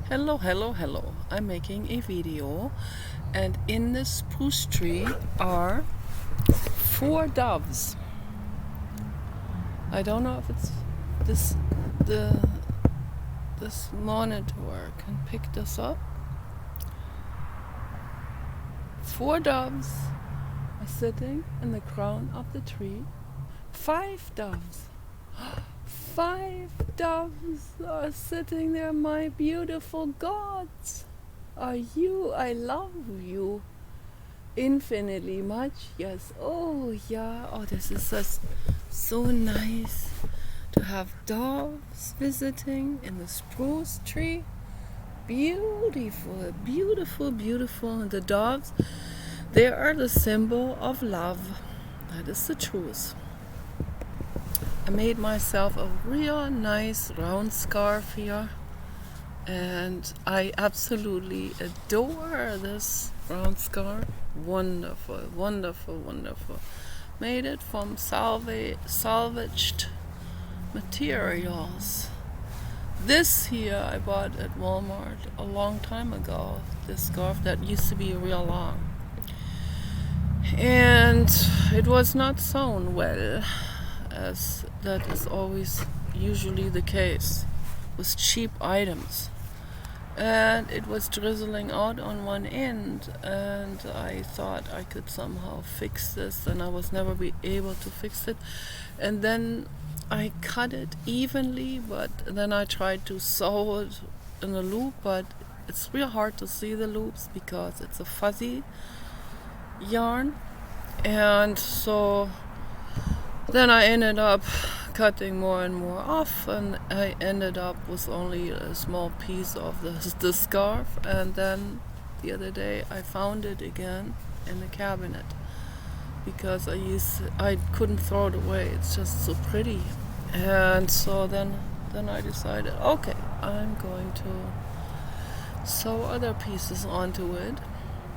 Hello. I'm making a video, and in this spruce tree are 4 doves. I don't know if it's this monitor can pick this up. 4 doves are sitting in the crown of the tree. 5 doves. 5 doves are sitting there, my beautiful gods. I love you infinitely much. Yes. Oh, yeah. Oh, this is so nice to have doves visiting in the spruce tree. Beautiful. And the doves, they are the symbol of love. That is the truth. I made myself a real nice round scarf here, and I absolutely adore this round scarf. Wonderful. Made it from salvaged materials. This here I bought at Walmart a long time ago. This scarf that used to be real long, and it was not sewn well, as that is always usually the case with cheap items. And it was drizzling out on one end, and I thought I could somehow fix this, and I was never be able to fix it. And then I cut it evenly, but then I tried to sew it in a loop, but it's real hard to see the loops because it's a fuzzy yarn. And so then I ended up cutting more and more off, and I ended up with only a small piece of the scarf. And then the other day I found it again in the cabinet because I couldn't throw it away. It's just so pretty. And so then I decided, okay, I'm going to sew other pieces onto it,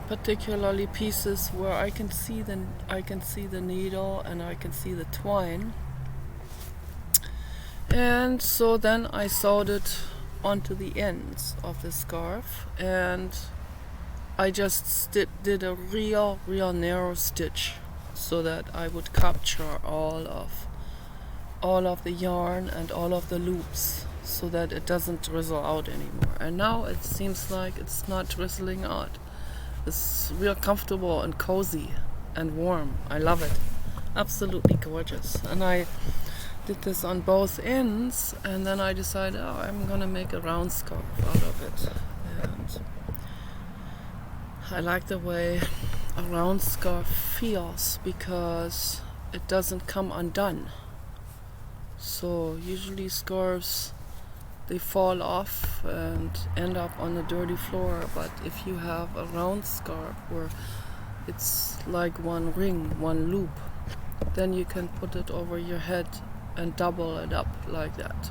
particularly pieces where I can see the needle and I can see the twine. And so then I sewed it onto the ends of the scarf, and I just did a real narrow stitch so that I would capture all of the yarn and all of the loops, so that it doesn't drizzle out anymore. And now it seems like it's not drizzling out. It's real comfortable and cozy and warm. I love it. Absolutely gorgeous. And I did this on both ends, and then I decided, I'm gonna make a round scarf out of it. And I like the way a round scarf feels because it doesn't come undone. So usually scarves, they fall off and end up on the dirty floor, but if you have a round scarf where it's like one ring, one loop, then you can put it over your head and double it up like that,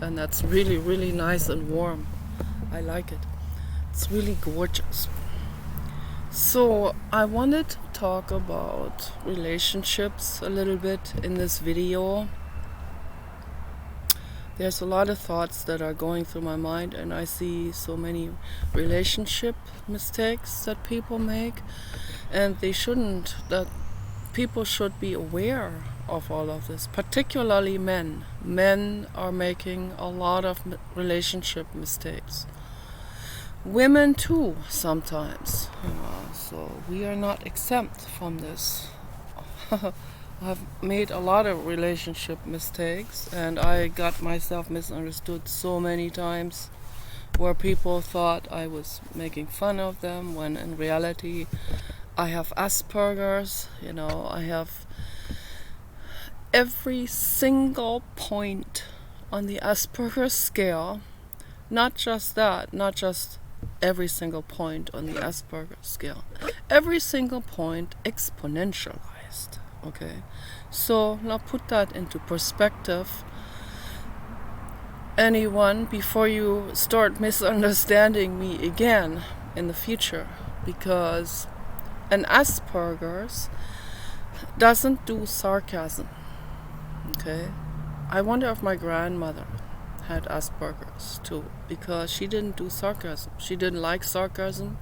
and that's really nice and warm. I like it. It's really gorgeous. So I wanted to talk about relationships a little bit in this video. There's a lot of thoughts that are going through my mind, and I see so many relationship mistakes that people make, and that people should be aware of all of this, particularly men. Men are making a lot of relationship mistakes. Women too, sometimes. So we are not exempt from this. I've made a lot of relationship mistakes, and I got myself misunderstood so many times, where people thought I was making fun of them, when in reality I have Asperger's. I have every single point on the Asperger's scale. Not just every single point on the Asperger's scale. Every single point exponentialized. Okay, so now put that into perspective, anyone, before you start misunderstanding me again in the future, because an Asperger's doesn't do sarcasm. Okay, I wonder if my grandmother had Asperger's too, because she didn't do sarcasm. She didn't like sarcasm,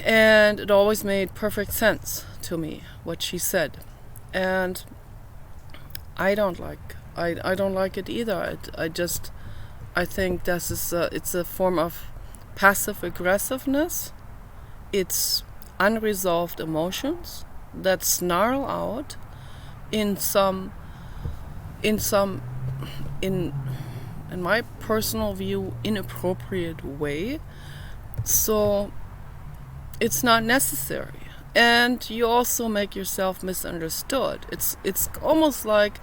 and it always made perfect sense to me what she said, and I don't like it either. I think this is it's a form of passive aggressiveness. It's unresolved emotions that snarl out in my personal view, inappropriate way. So it's not necessary, and you also make yourself misunderstood. It's almost like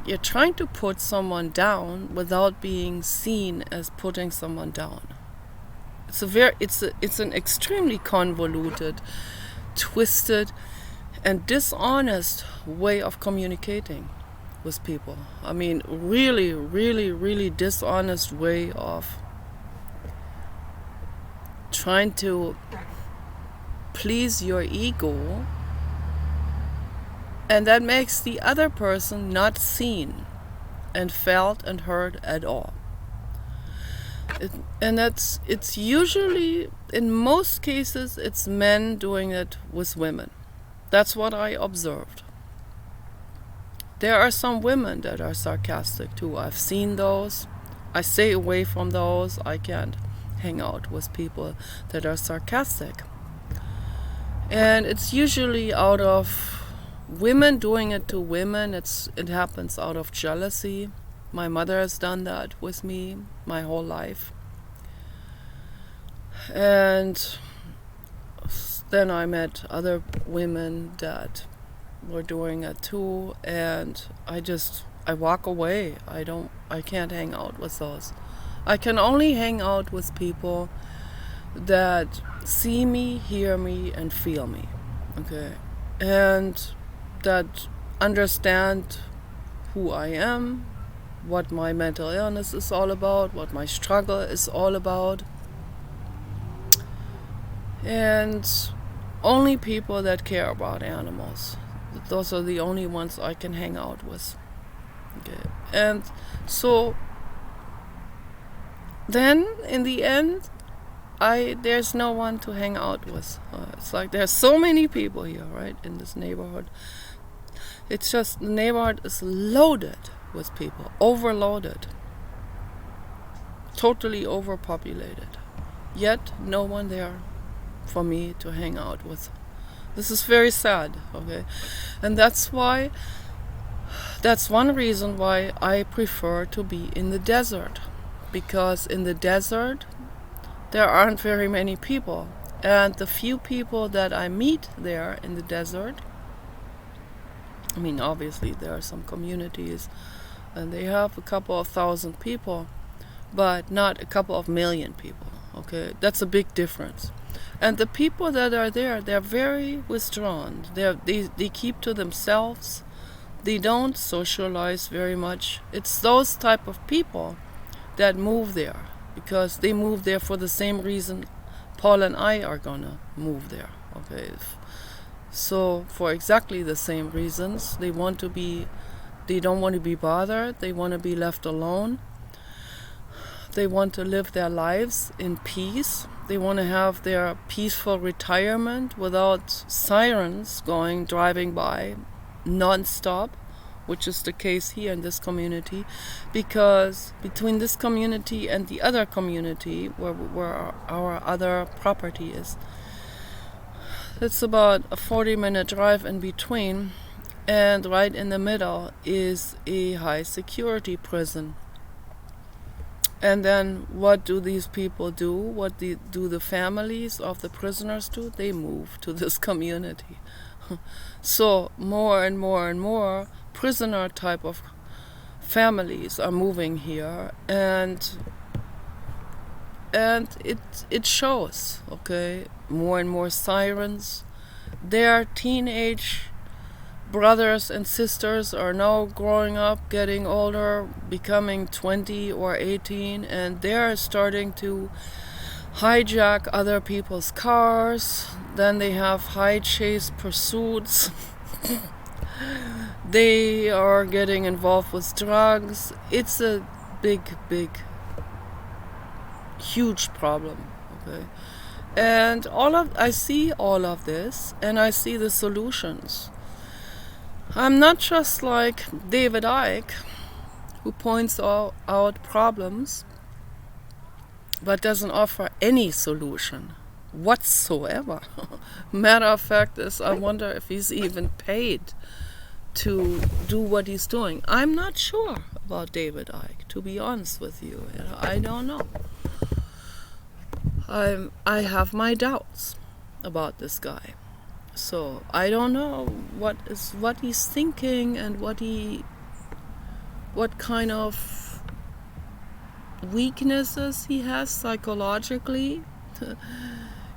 you're trying to put someone down without being seen as putting someone down. It's an extremely convoluted, twisted, and dishonest way of communicating with people. I mean, really, really, really dishonest way of trying to please your ego, and that makes the other person not seen and felt and heard at all. It's usually, in most cases, it's men doing it with women. That's what I observed. There are some women that are sarcastic too. I've seen those. I stay away from those. I can't hang out with people that are sarcastic. And it's usually out of women doing it to women. It happens out of jealousy. My mother has done that with me my whole life. And then I met other women that were doing it too, and I walk away. I can't hang out with those. I can only hang out with people that see me, hear me, and feel me. Okay? And that understand who I am, what my mental illness is all about, what my struggle is all about. And only people that care about animals. Those are the only ones I can hang out with. Okay. And so then in the end, there's no one to hang out with. It's like there's so many people here, right, in this neighborhood. It's just the neighborhood is loaded with people, overloaded, totally overpopulated. Yet no one there for me to hang out with. This is very sad, okay? And that's one reason why I prefer to be in the desert. Because in the desert, there aren't very many people. And the few people that I meet there in the desert, I mean, obviously there are some communities, and they have a couple of thousand people, but not a couple of million people, okay? That's a big difference. And the people that are there, they're very withdrawn. They keep to themselves. They don't socialize very much. It's those type of people that move there, because they move there for the same reason Paul and I are gonna move there. Okay, so for exactly the same reasons. They don't want to be bothered. They want to be left alone. They want to live their lives in peace. They want to have their peaceful retirement without sirens driving by non-stop, which is the case here in this community, because between this community and the other community where our other property is, it's about a 40-minute drive in between, and right in the middle is a high security prison. And then what do these people do? What do the families of the prisoners do? They move to this community. So more and more and more prisoner type of families are moving here, and it shows, okay? More and more sirens. Their teenage brothers and sisters are now growing up, getting older, becoming 20 or 18, and they're starting to hijack other people's cars. Then they have high chase pursuits. They are getting involved with drugs. It's a big, huge problem. Okay, and I see all of this, and I see the solutions. I'm not just like David Icke, who points out problems, but doesn't offer any solution whatsoever. Matter of fact is, I wonder if he's even paid to do what he's doing. I'm not sure about David Icke, to be honest with you. I don't know. I have my doubts about this guy. So I don't know what he's thinking and what kind of weaknesses he has psychologically.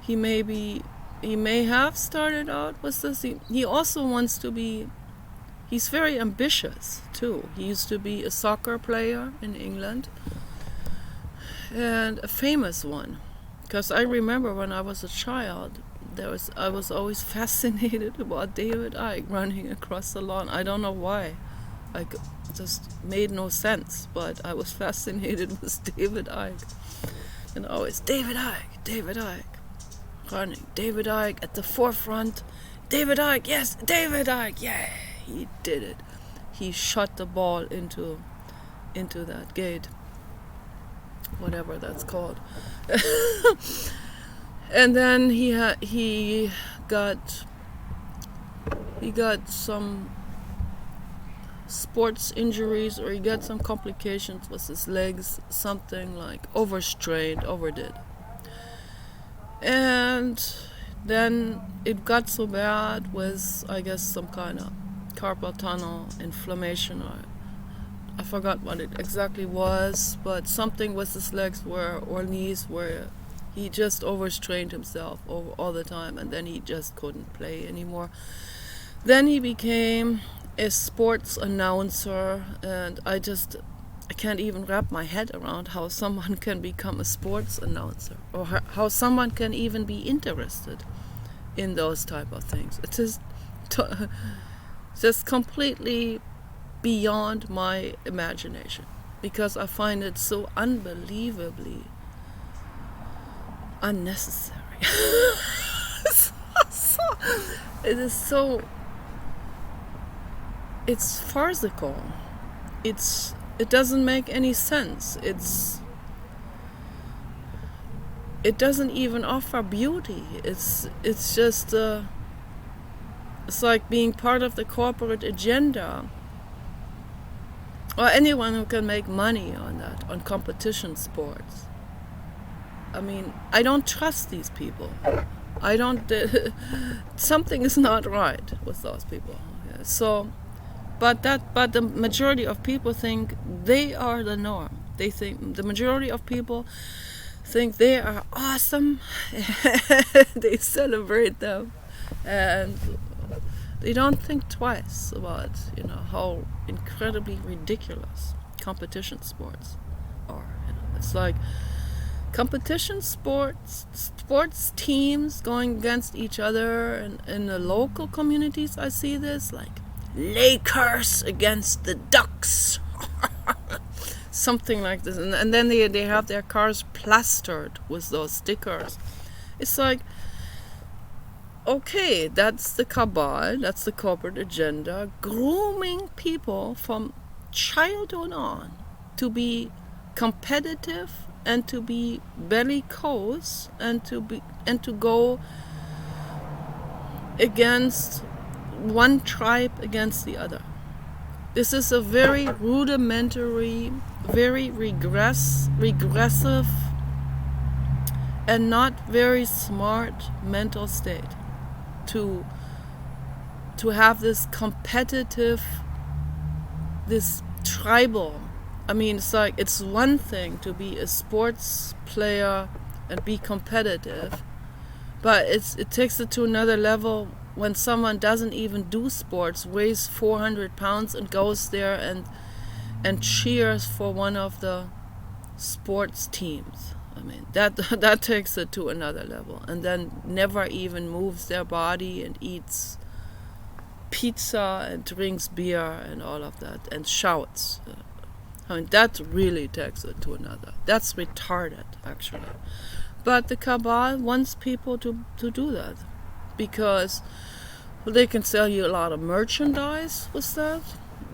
He may have started out with this. He also wants to be. He's very ambitious too. He used to be a soccer player in England, and a famous one. Because I remember when I was a child, I was always fascinated about David Icke running across the lawn. I don't know why. Just made no sense, but I was fascinated with David Icke. And always, David Icke, running. David Icke at the forefront. David Icke, yes, David Icke, yeah, he did it. He shot the ball into that gate. Whatever that's called. And then he got some sports injuries, or he got some complications with his legs, something like overdid. And then it got so bad with, I guess, some kind of carpal tunnel inflammation, or I forgot what it exactly was, but something with his legs or knees where he just overstrained himself all the time, and then he just couldn't play anymore. Then he became a sports announcer, and I can't even wrap my head around how someone can become a sports announcer, or how someone can even be interested in those type of things. It's just completely beyond my imagination, because I find it so unbelievably unnecessary. It's farcical. It doesn't make any sense. It doesn't even offer beauty. It's just it's like being part of the corporate agenda, or anyone who can make money on competition sports. I mean, I don't trust these people. Something is not right with those people. Yeah, so, but the majority of people think they are the norm. The majority of people think they are awesome. They celebrate them, and they don't think twice about how incredibly ridiculous competition sports are. It's like competition sports teams going against each other, and in the local communities I see this, like Lakers against the Ducks. Something like this, and then they have their cars plastered with those stickers. It's like, okay, that's the cabal, that's the corporate agenda, grooming people from childhood on to be competitive and to be bellicose and to go against one tribe against the other. This is a very rudimentary, very regressive, and not very smart mental state to have this competitive, this tribal. I mean, it's like, it's one thing to be a sports player and be competitive, but it takes it to another level when someone doesn't even do sports, weighs 400 pounds and goes there and cheers for one of the sports teams. I mean, that takes it to another level, and then never even moves their body and eats pizza and drinks beer and all of that and shouts. I mean, that really takes it to another. That's retarded, actually. But the cabal wants people to do that because they can sell you a lot of merchandise with that.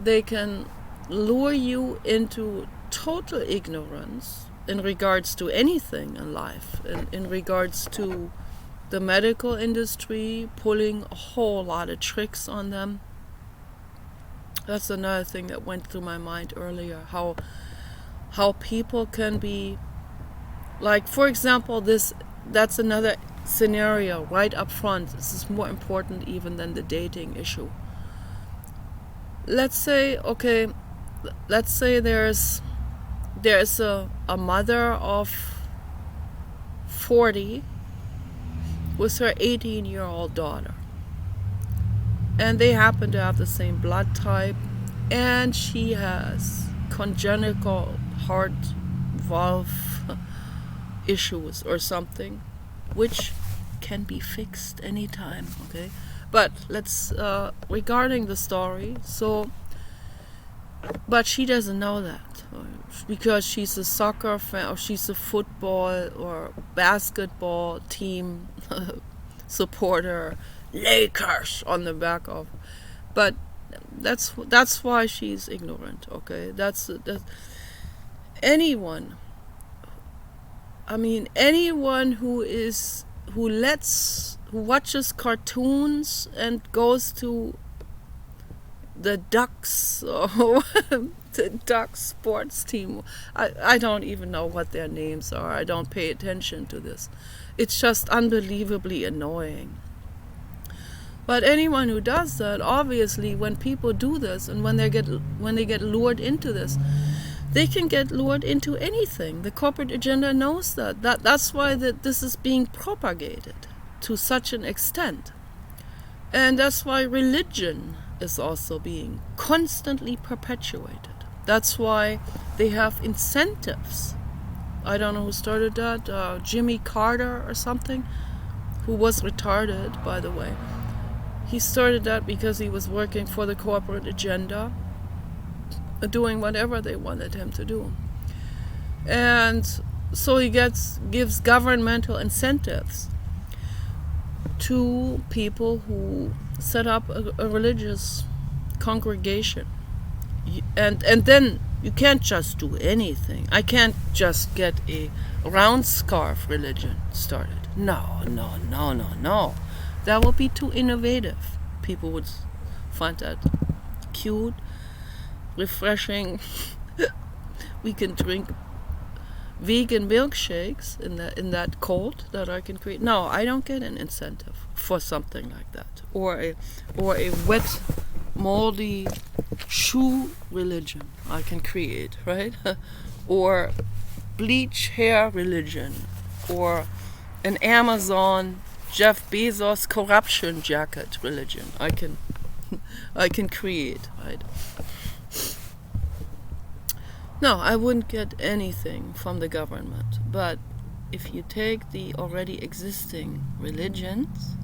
They can lure you into total ignorance in regards to anything in life, in regards to the medical industry, pulling a whole lot of tricks on them. That's another thing that went through my mind earlier, how people can be, like, for example, that's another scenario right up front. This is more important even than the dating issue. Let's say there's a mother of 40 with her 18-year-old daughter. And they happen to have the same blood type, and she has congenital heart valve issues or something, which can be fixed anytime, okay? But let's, regarding the story, but she doesn't know that because she's a soccer fan or she's a football or basketball team supporter, Lakers on the back of. But that's why she's ignorant, okay? That's anyone. I mean, anyone who watches cartoons and goes to the Ducks or the Ducks sports team. I don't even know what their names are. I don't pay attention to this. It's just unbelievably annoying. But anyone who does that, obviously, when people do this and when they get lured into this, they can get lured into anything. The corporate agenda knows that. That's why this is being propagated to such an extent. And that's why religion is also being constantly perpetuated. That's why they have incentives. I don't know who started that, Jimmy Carter or something, who was retarded, by the way. He started that because he was working for the corporate agenda, doing whatever they wanted him to do. And so he gives governmental incentives to people who set up a religious congregation. And then you can't just do anything. I can't just get a round scarf religion started. No. That would be too innovative. People would find that cute, refreshing. We can drink vegan milkshakes in that cult that I can create. No, I don't get an incentive for something like that, or a wet, moldy shoe religion I can create, right? Or bleach hair religion, or an Amazon Jeff Bezos corruption jacket religion I can create, right? No, I wouldn't get anything from the government. But if you take the already existing religions,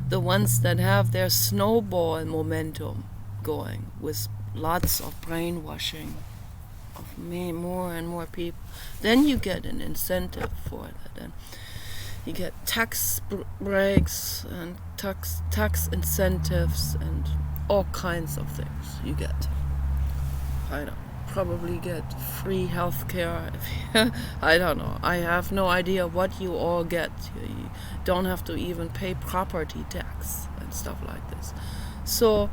the ones that have their snowball momentum going with lots of brainwashing of more and more people, then you get an incentive for that. And you get tax breaks and tax incentives and all kinds of things you get. Probably get free healthcare. I don't know. I have no idea what you all get. You don't have to even pay property tax and stuff like this. So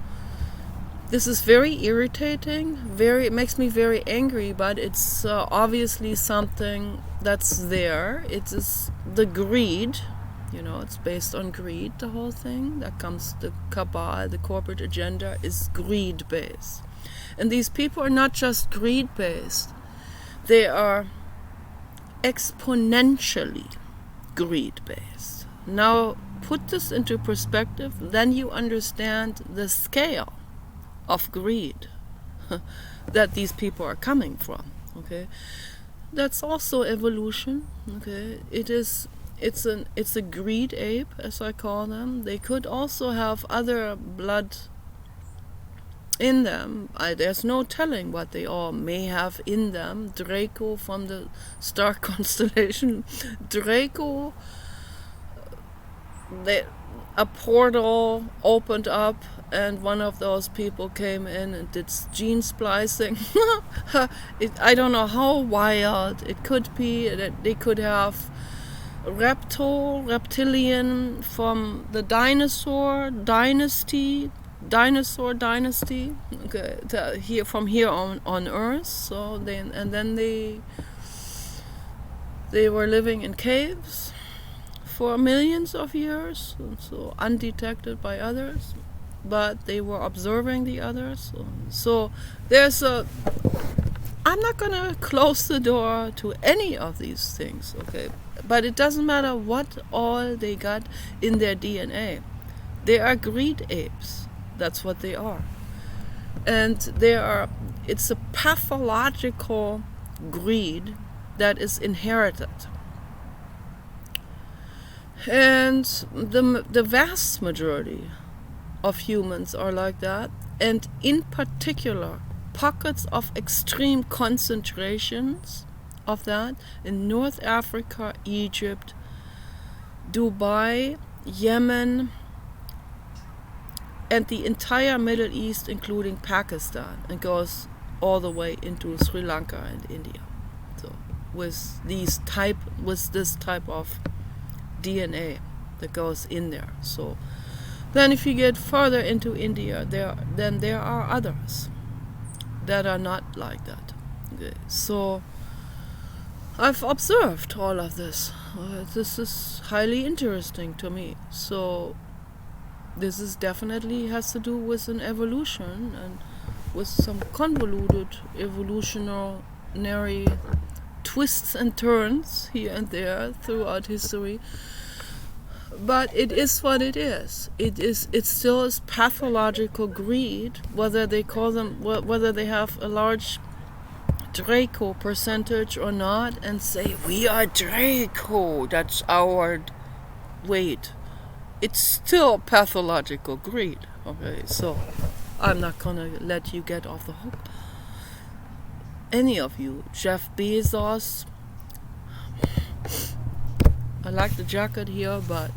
this is very irritating. It makes me very angry. But it's obviously something that's there. It is the greed. It's based on greed. The whole thing that comes, the cabal, the corporate agenda is greed based. And these people are not just greed-based. They are exponentially greed-based. Now, put this into perspective, then you understand the scale of greed that these people are coming from, okay? That's also evolution, okay? It is it's a greed ape, as I call them. They could also have other blood in them. There's no telling what they all may have in them. Draco from the star constellation Draco, a portal opened up and one of those people came in and did gene splicing. I don't know how wild it could be. That they could have reptilian from the dinosaur dynasty, okay, here from here on Earth. So then they were living in caves for millions of years, so undetected by others, but they were observing the others. So there's I'm not gonna close the door to any of these things, okay? But it doesn't matter what all they got in their DNA. They are greed apes. That's what they are. And it's a pathological greed that is inherited. And the vast majority of humans are like that, and in particular pockets of extreme concentrations of that in North Africa, Egypt, Dubai, Yemen, and the entire Middle East, including Pakistan, and goes all the way into Sri Lanka and India. So with this type of DNA that goes in there. So then if you get further into India, there are others that are not like that. Okay. So I've observed all of this. This is highly interesting to me. So this is definitely has to do with an evolution and with some convoluted evolutionary twists and turns here and there throughout history. But it is what it is. It still is pathological greed, whether they have a large Draco percentage or not, and say we are Draco, that's our weight. It's still pathological greed. Okay, so I'm not gonna let you get off the hook. Any of you, Jeff Bezos. I like the jacket here, but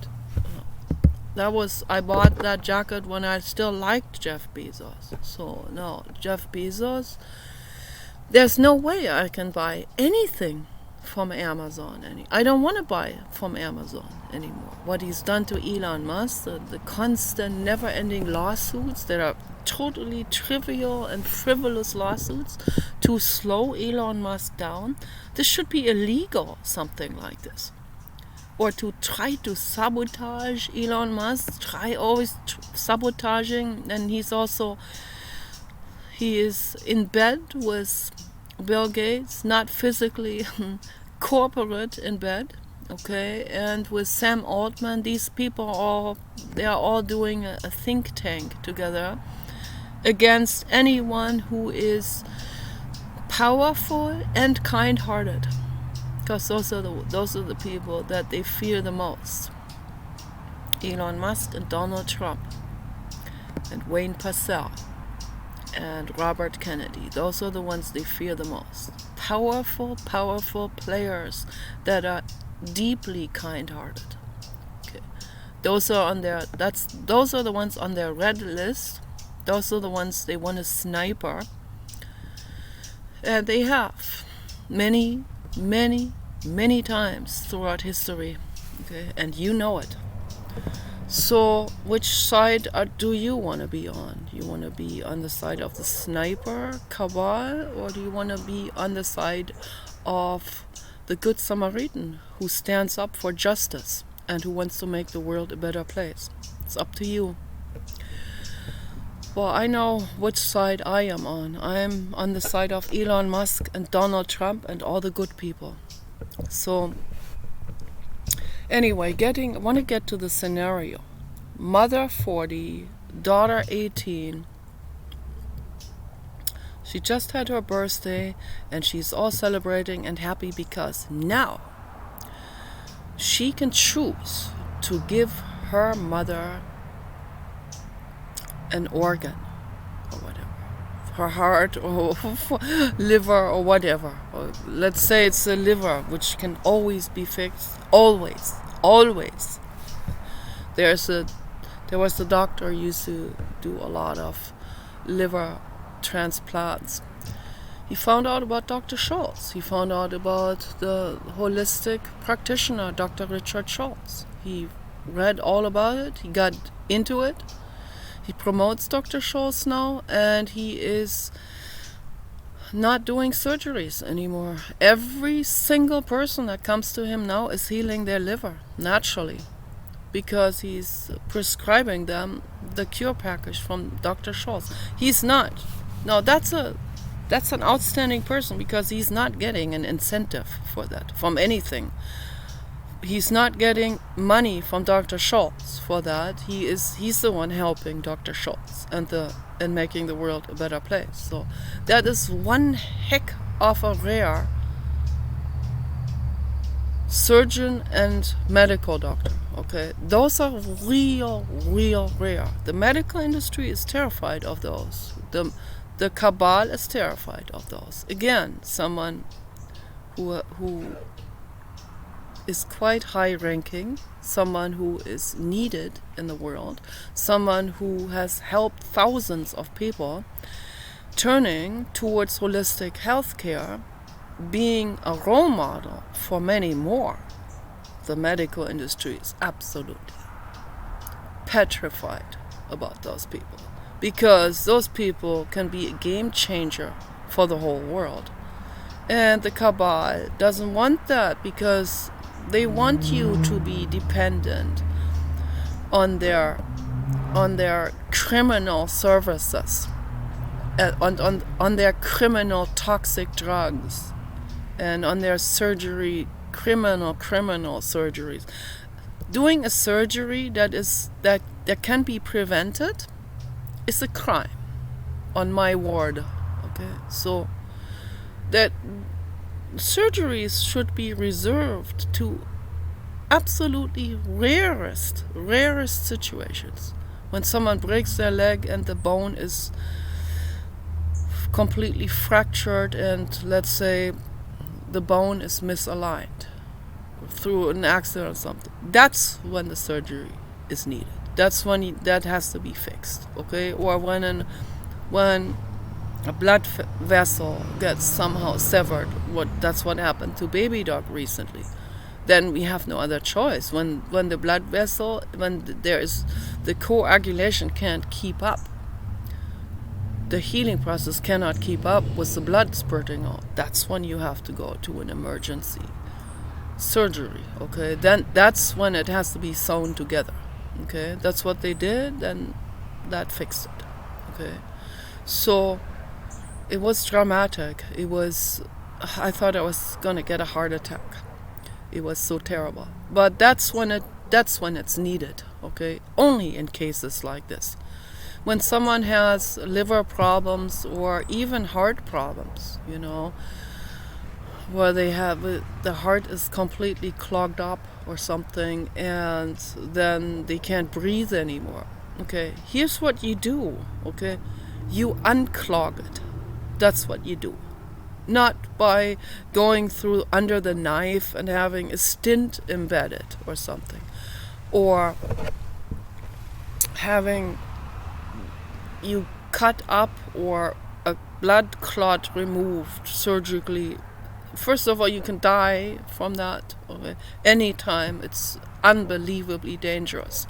I bought that jacket when I still liked Jeff Bezos. So no, Jeff Bezos, there's no way I can buy anything from Amazon. I don't want to buy from Amazon anymore. What he's done to Elon Musk, the constant never-ending lawsuits that are totally trivial and frivolous lawsuits to slow Elon Musk down. This should be illegal, something like this. Or to try to sabotage Elon Musk, always sabotaging, and he is in bed with Bill Gates, not physically corporate in bed, okay, and with Sam Altman. These people they are all doing a think tank together against anyone who is powerful and kind-hearted. Because those are the people that they fear the most. Elon Musk and Donald Trump and Wayne Pacell and Robert Kennedy. Those are the ones they fear the most. Powerful players that are deeply kind-hearted. Okay. Those are the ones on their red list. Those are the ones they want to sniper. And they have many times throughout history, okay, and you know it. So which side do you want to be on? Do you want to be on the side of the sniper cabal, or do you want to be on the side of the good Samaritan who stands up for justice and who wants to make the world a better place? It's up to you. Well, I know which side I am on. I'm on the side of Elon Musk and Donald Trump and all the good people. So, anyway, I want to get to the scenario. Mother 40, daughter 18. She just had her birthday and she's all celebrating and happy because now she can choose to give her mother an organ or whatever, her heart or liver or whatever. Or let's say it's a liver, which can always be fixed. Always. There was a doctor who used to do a lot of liver transplants. He found out about Dr. Schultz. He found out about the holistic practitioner, Dr. Richard Schultz. He read all about it. He got into it. He promotes Dr. Schultz now, and he is not doing surgeries anymore. Every single person that comes to him now is healing their liver naturally, because he's prescribing them the cure package from Dr. Schultz. He's not. No, that's an outstanding person, because he's not getting an incentive for that from anything. He's not getting money from Dr. Schultz for that. He's the one helping Dr. Schultz and making the world a better place. So that is one heck of a rare surgeon and medical doctor. Okay, those are real rare. The medical industry is terrified of those. The cabal is terrified of those. Again, someone who is quite high-ranking, someone who is needed in the world, someone who has helped thousands of people, turning towards holistic healthcare, being a role model for many more. The medical industry is absolutely petrified about those people, because those people can be a game changer for the whole world. And the cabal doesn't want that, because they want you to be dependent on their criminal services, on their criminal toxic drugs, and on their criminal surgeries. Doing a surgery that can be prevented is a crime on my ward. Okay, so that surgeries should be reserved to absolutely rarest situations, when someone breaks their leg and the bone is completely fractured, and let's say the bone is misaligned through an accident or something. That's when the surgery is needed. That's when that has to be fixed. Okay, or when a blood vessel gets somehow severed. That's what happened to Baby Dog recently. Then we have no other choice. When the blood vessel, the coagulation can't keep up, the healing process cannot keep up with the blood spurting out. That's when you have to go to an emergency surgery. Okay, then that's when it has to be sewn together. Okay, that's what they did, and that fixed it. Okay, so it was dramatic. I thought I was gonna get a heart attack. It was so terrible. But that's when it's needed. Okay, only in cases like this, when someone has liver problems or even heart problems, where they have the heart is completely clogged up or something, and then they can't breathe anymore. Okay, here's what you do. Okay, you unclog it. That's what you do. Not by going through under the knife and having a stent embedded or something, or having you cut up or a blood clot removed surgically. First of all, you can die from that. Okay? Anytime. It's unbelievably dangerous.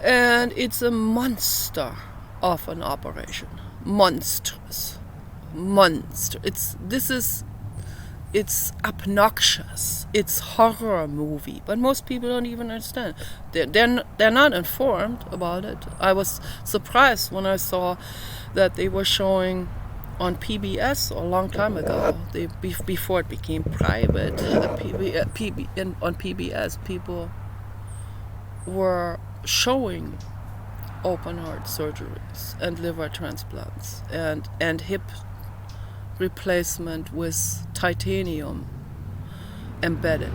And it's a monster of an operation. Monstrous. It's obnoxious. It's horror movie. But most people don't even understand. They're not informed about it. I was surprised when I saw that they were showing on PBS a long time ago. Before it became private, on PBS, people were showing open heart surgeries and liver transplants and hip replacement with titanium embedded.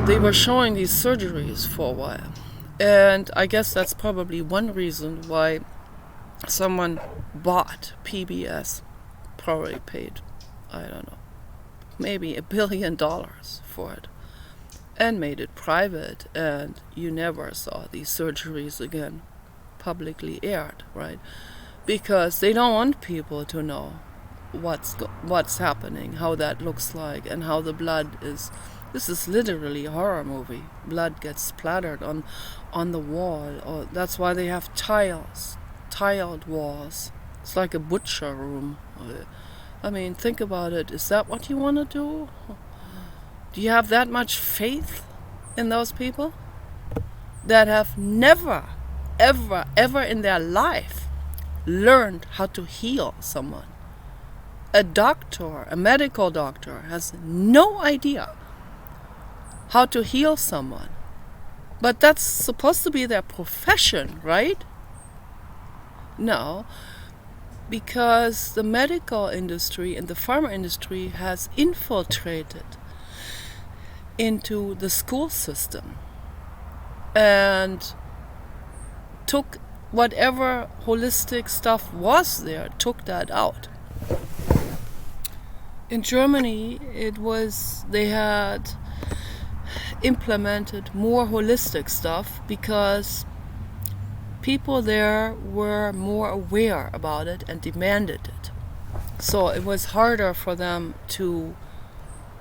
they were showing these surgeries for a while. And I guess that's probably one reason why someone bought PBS, probably paid, I don't know, maybe $1 billion for it, and made it private, and you never saw these surgeries again publicly aired, right? Because they don't want people to know what's happening, how that looks like, and how the blood is. This is literally a horror movie. Blood gets splattered on the wall, or that's why they have tiled walls. It's like a butcher room. I mean, think about it. Is that what you want to do? Do you have that much faith in those people that have never, ever, ever in their life learned how to heal someone? A doctor, a medical doctor, has no idea how to heal someone. But that's supposed to be their profession, right? No, because the medical industry and the pharma industry has infiltrated into the school system and took whatever holistic stuff was there, took that out. In Germany, they had implemented more holistic stuff because people there were more aware about it and demanded it. So it was harder for them to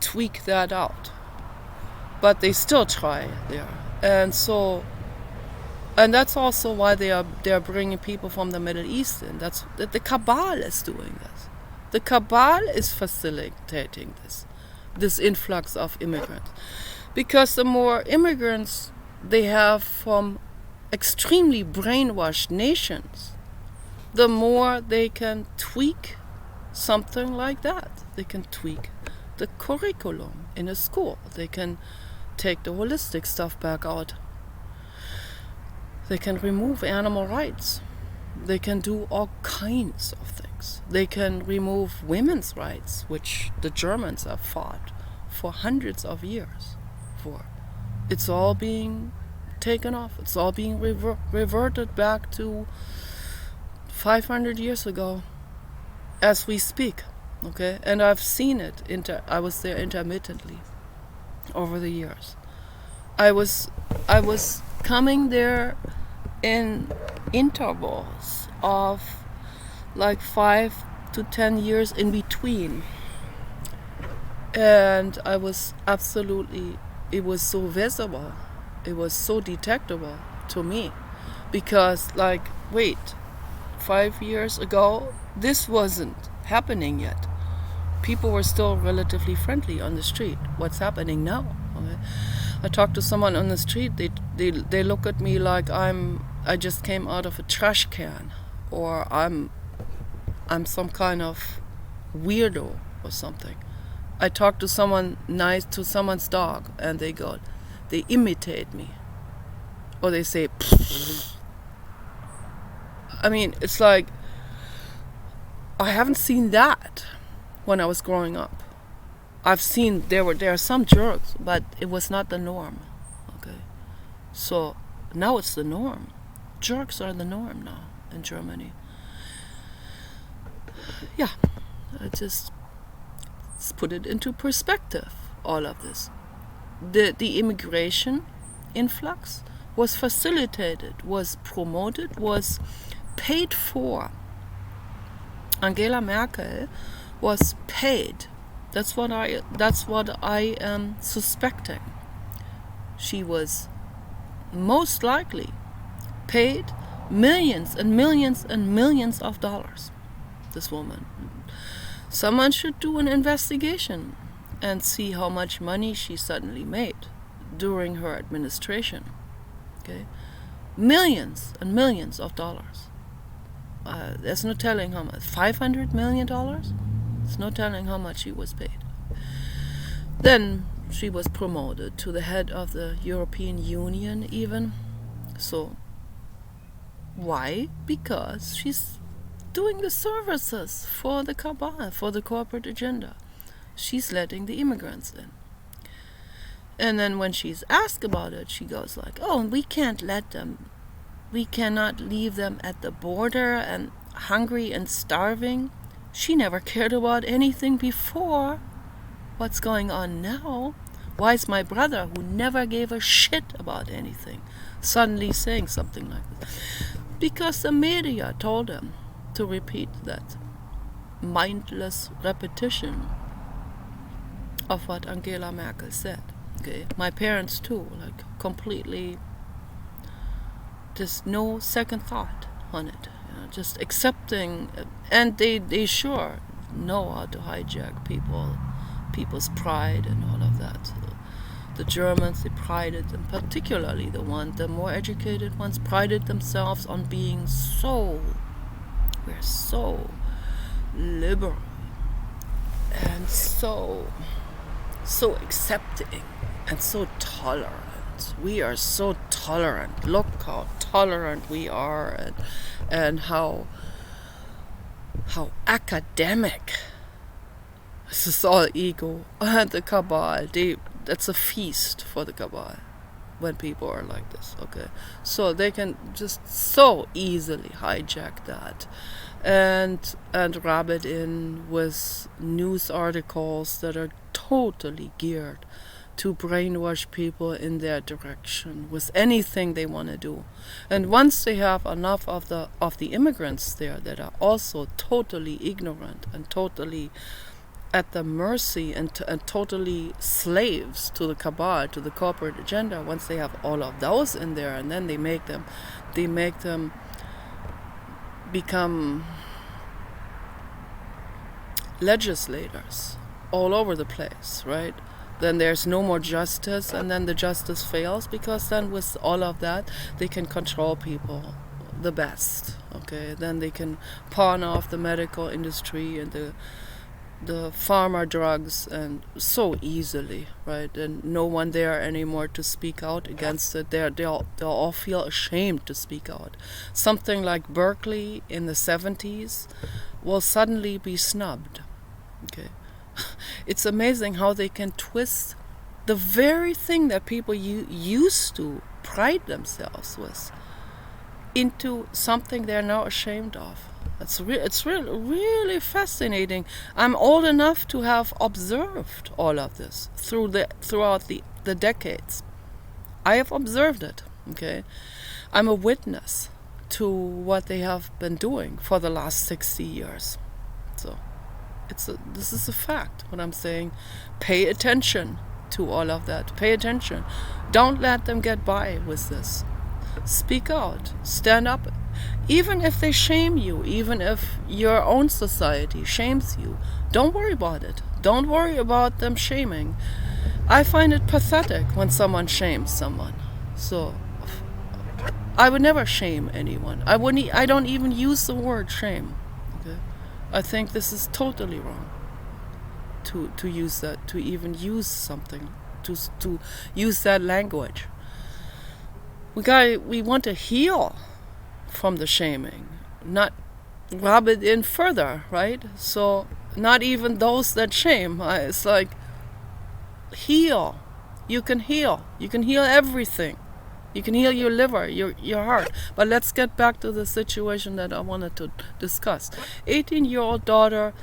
tweak that out. But they still try there. And that's also why they're bringing people from the Middle East in. That's the cabal is doing this. The cabal is facilitating this influx of immigrants. Because the more immigrants they have from extremely brainwashed nations, the more they can tweak something like that. They can tweak the curriculum in a school. They can take the holistic stuff back out. They can remove animal rights. They can do all kinds of things. They can remove women's rights, which the Germans have fought for hundreds of years for. It's all being taken off. It's all being reverted back to 500 years ago as we speak. Okay, and I've seen it. I was there intermittently over the years. I was coming there in intervals of like 5 to 10 years in between, and I was absolutely. It was so visible. It was so detectable to me, because wait, 5 years ago this wasn't happening yet. People were still relatively friendly on the street. What's happening now? Okay. I talked to someone on the street. They look at me like I just came out of a trash can, or I'm some kind of weirdo or something. I talked to someone nice, to someone's dog, and they imitate me, or they say pfft. I mean, it's like I haven't seen that when I was growing up. I've seen there are some jerks, but it was not the norm. Okay, so now it's the norm. Jerks are the norm now in Germany. Yeah, let's put it into perspective. All of this, the immigration influx was facilitated, was promoted, was paid for. Angela Merkel was paid. That's what I am suspecting. She was most likely paid millions and millions and millions of dollars. This woman. Someone should do an investigation and see how much money she suddenly made during her administration. Okay, millions and millions of dollars. There's no telling how much. $500 million? There's no telling how much she was paid. Then she was promoted to the head of the European Union even. So, why? Because she's doing the services for the cabal, for the corporate agenda. She's letting the immigrants in. And then when she's asked about it, she goes like, oh, we can't let them. We cannot leave them at the border and hungry and starving. She never cared about anything before. What's going on now? Why is my brother, who never gave a shit about anything, suddenly saying something like this? Because the media told him to repeat that mindless repetition of what Angela Merkel said. Okay, my parents too, like completely, just no second thought on it, just accepting, and they sure know how to hijack people's pride and all of that. The Germans, they prided them, particularly the more educated ones, prided themselves on being we're so liberal and so accepting and so tolerant. We are so tolerant. Look how tolerant we are, and how academic. This is all ego. And the cabal, that's a feast for the cabal when people are like this, okay? So they can just so easily hijack that and rub it in with news articles that are totally geared to brainwash people in their direction with anything they want to do. And once they have enough of the immigrants there that are also totally ignorant and totally at the mercy and totally slaves to the cabal, to the corporate agenda, once they have all of those in there, and then they make them become legislators all over the place, right? Then there's no more justice, and then the justice fails, because then with all of that they can control people the best, okay? Then they can pawn off the medical industry and the pharma drugs, and so easily, right? And no one there anymore to speak out against it. They'll all feel ashamed to speak out. Something like Berkeley in the 70s will suddenly be snubbed, okay? It's amazing how they can twist the very thing that people used to pride themselves with into something they're now ashamed of. It's really fascinating. I'm old enough to have observed all of this throughout the decades. I have observed it, okay? I'm a witness to what they have been doing for the last 60 years. So this is a fact, what I'm saying. Pay attention to all of that. Pay attention. Don't let them get by with this. Speak out. Stand up. Even if they shame you, even if your own society shames you, don't worry about it. Don't worry about them shaming. I find it pathetic when someone shames someone. So I would never shame anyone. I don't even use the word shame. Okay? I think this is totally wrong to use that, to even use something, to use that language. We want to heal from the shaming, not rub it in further, right? So not even those that shame. It's like, heal. You can heal. You can heal everything. You can heal your liver, your heart. But let's get back to the situation that I wanted to discuss. 18-year-old daughter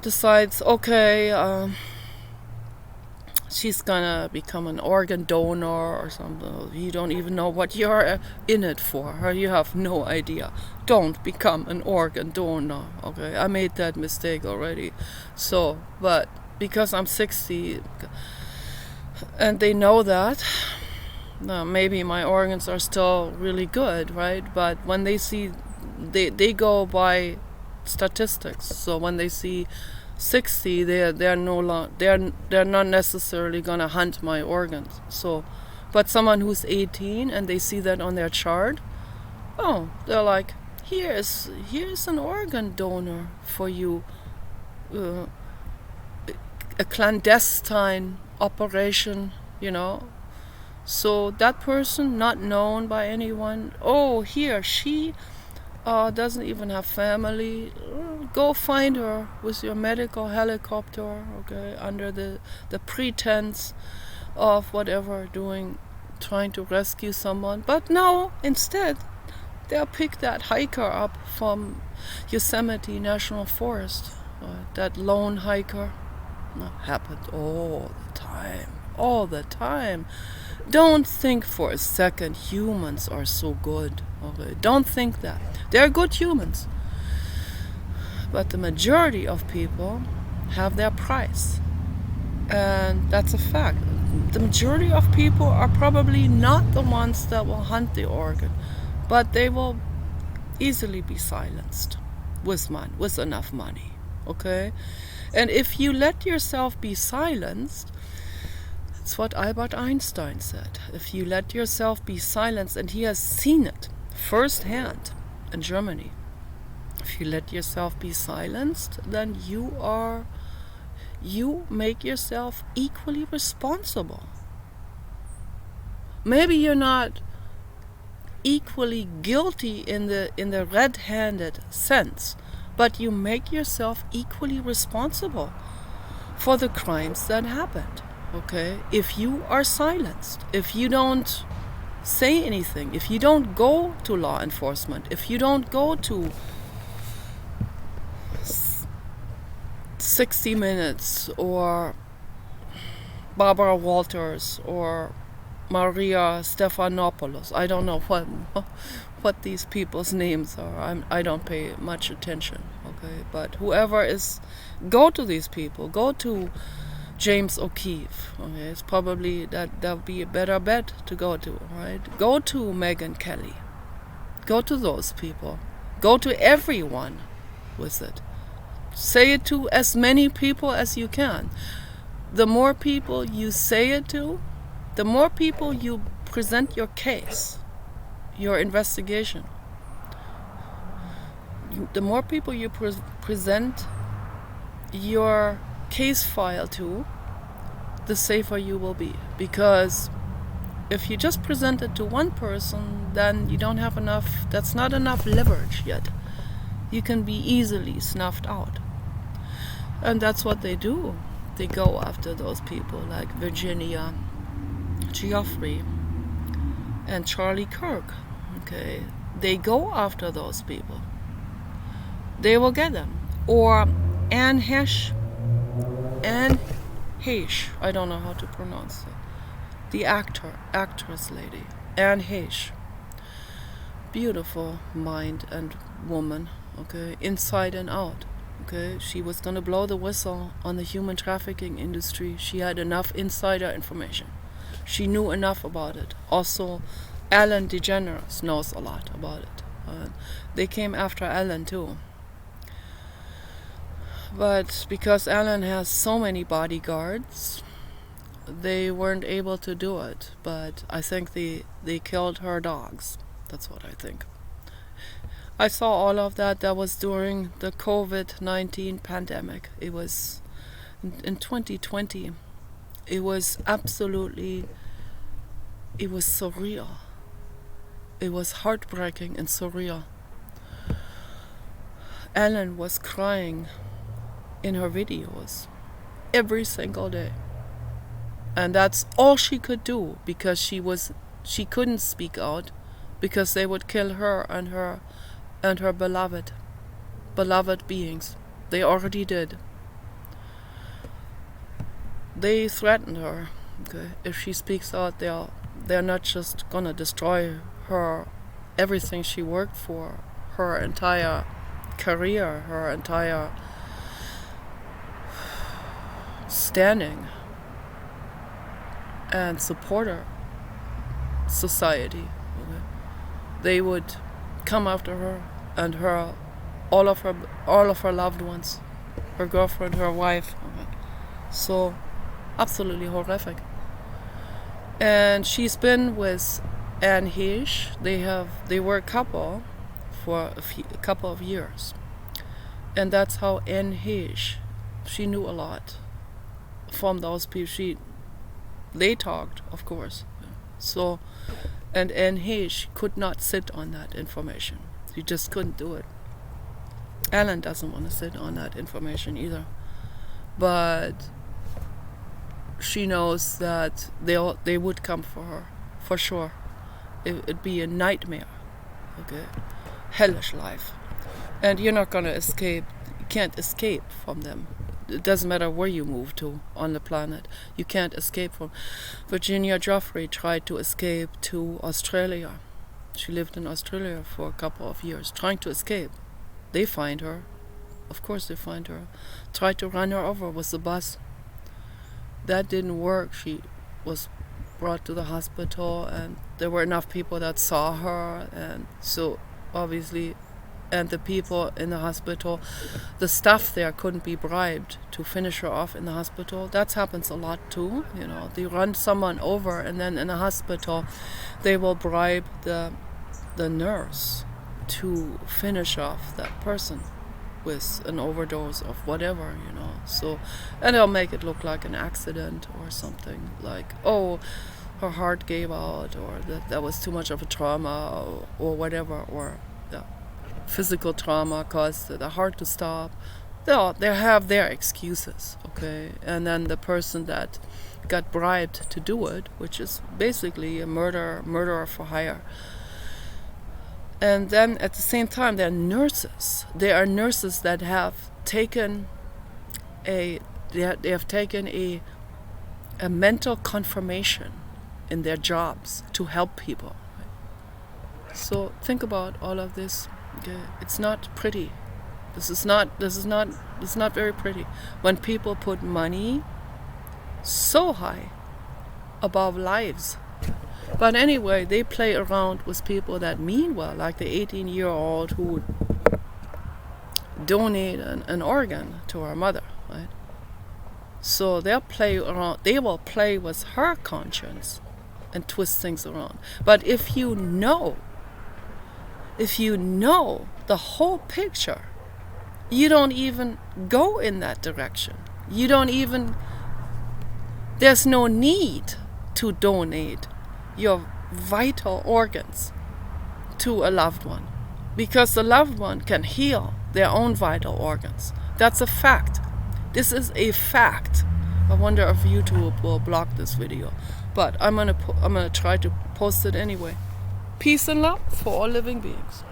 decides, okay, she's gonna become an organ donor or something. You don't even know what you're in it for. Or you have no idea. Don't become an organ donor, okay? I made that mistake already. So, but because I'm 60, and they know that, maybe my organs are still really good, right? But when they see, they go by statistics. So when they see 60, they're not necessarily gonna hunt my organs. So, but someone who's 18 and they see that on their chart, oh, they're like, here's an organ donor for you, a clandestine operation, So that person, not known by anyone, oh, here, she doesn't even have family. Go find her with your medical helicopter, okay, under the pretense of whatever, trying to rescue someone. But now, instead, they'll pick that hiker up from Yosemite National Forest, that lone hiker. That happened all the time. Don't think for a second humans are so good. Okay? Don't think that. They're good humans. But the majority of people have their price. And that's a fact. The majority of people are probably not the ones that will hunt the organ, but they will easily be silenced with enough money. Okay? And if you let yourself be silenced, it's what Albert Einstein said. If you let yourself be silenced, and he has seen it firsthand in Germany, if you let yourself be silenced, then you make yourself equally responsible. Maybe you're not equally guilty in the red-handed sense, but you make yourself equally responsible for the crimes that happened. Okay? If you are silenced, if you don't say anything, if you don't go to law enforcement, if you don't go to 60 Minutes or Barbara Walters or Maria Stephanopoulos, I don't know what these people's names are. I don't pay much attention. Okay, but whoever is, go to these people. Go to James O'Keefe. Okay, it's probably that would be a better bet to go to. Right? Go to Megyn Kelly. Go to those people. Go to everyone with it. Say it to as many people as you can. The more people you say it to, the more people you present your case, your investigation. The more people you present your case file to, the safer you will be. Because if you just present it to one person, then you don't have enough, that's not enough leverage yet. You can be easily snuffed out. And that's what they do. They go after those people like Virginia Giuffre and Charlie Kirk. Okay, they go after those people. They will get them. Or Anne Heche, I don't know how to pronounce it. The actress lady, Anne Heche. Beautiful mind and woman, okay, inside and out. Okay, she was gonna blow the whistle on the human trafficking industry. She had enough insider information. She knew enough about it. Also, Ellen DeGeneres knows a lot about it. They came after Ellen too. But because Ellen has so many bodyguards, they weren't able to do it. But I think they killed her dogs. That's what I think. I saw all of that. That was during the COVID-19 pandemic. It was in 2020. It was surreal. It was heartbreaking and surreal. Ellen was crying in her videos every single day. And that's all she could do, because she couldn't speak out, because they would kill her and her beloved beings. They already did. They threatened her. Okay, if she speaks out, they're not just gonna destroy her, everything she worked for, her entire career, her entire standing and supporter society. Okay? They would come after her and all of her loved ones, her girlfriend, her wife. Okay? So absolutely horrific. And she's been with Anne Heche. They were a couple for a couple of years, and that's how Anne Heche, she knew a lot from those people. They talked, of course. So, and Anne Heche could not sit on that information. She just couldn't do it. Ellen doesn't want to sit on that information either. But she knows that they would come for her, for sure. It'd be a nightmare, okay? Hellish life. And you're not gonna escape. You can't escape from them. It doesn't matter where you move to on the planet. You can't escape from. Virginia Giuffre tried to escape to Australia. She lived in Australia for a couple of years, trying to escape. They find her. Of course they find her. Tried to run her over with the bus. That didn't work. She was brought to the hospital, and there were enough people that saw her, and so obviously, and the people in the hospital, the staff there couldn't be bribed to finish her off in the hospital. That happens a lot too, you know. They run someone over, and then in the hospital they will bribe the nurse to finish off that person with an overdose of whatever, you know. So, and they'll make it look like an accident or something, like, oh, her heart gave out, or that was too much of a trauma, or whatever, or physical trauma caused the heart to stop. They have their excuses, okay? And then the person that got bribed to do it, which is basically a murderer for hire. And then at the same time, there are nurses. There are nurses that have taken a mental confirmation in their jobs to help people. So think about all of this. Okay? It's not pretty. This is not very pretty. When people put money so high above lives. But anyway, they play around with people that mean well, like the 18-year-old who would donate an organ to her mother, right? So they'll play around. They will play with her conscience and twist things around. But if you know the whole picture, you don't even go in that direction. There's no need to donate your vital organs to a loved one, because the loved one can heal their own vital organs. That's a fact. This is a fact. I wonder if YouTube will block this video, but I'm gonna try to post it anyway. Peace and love for all living beings.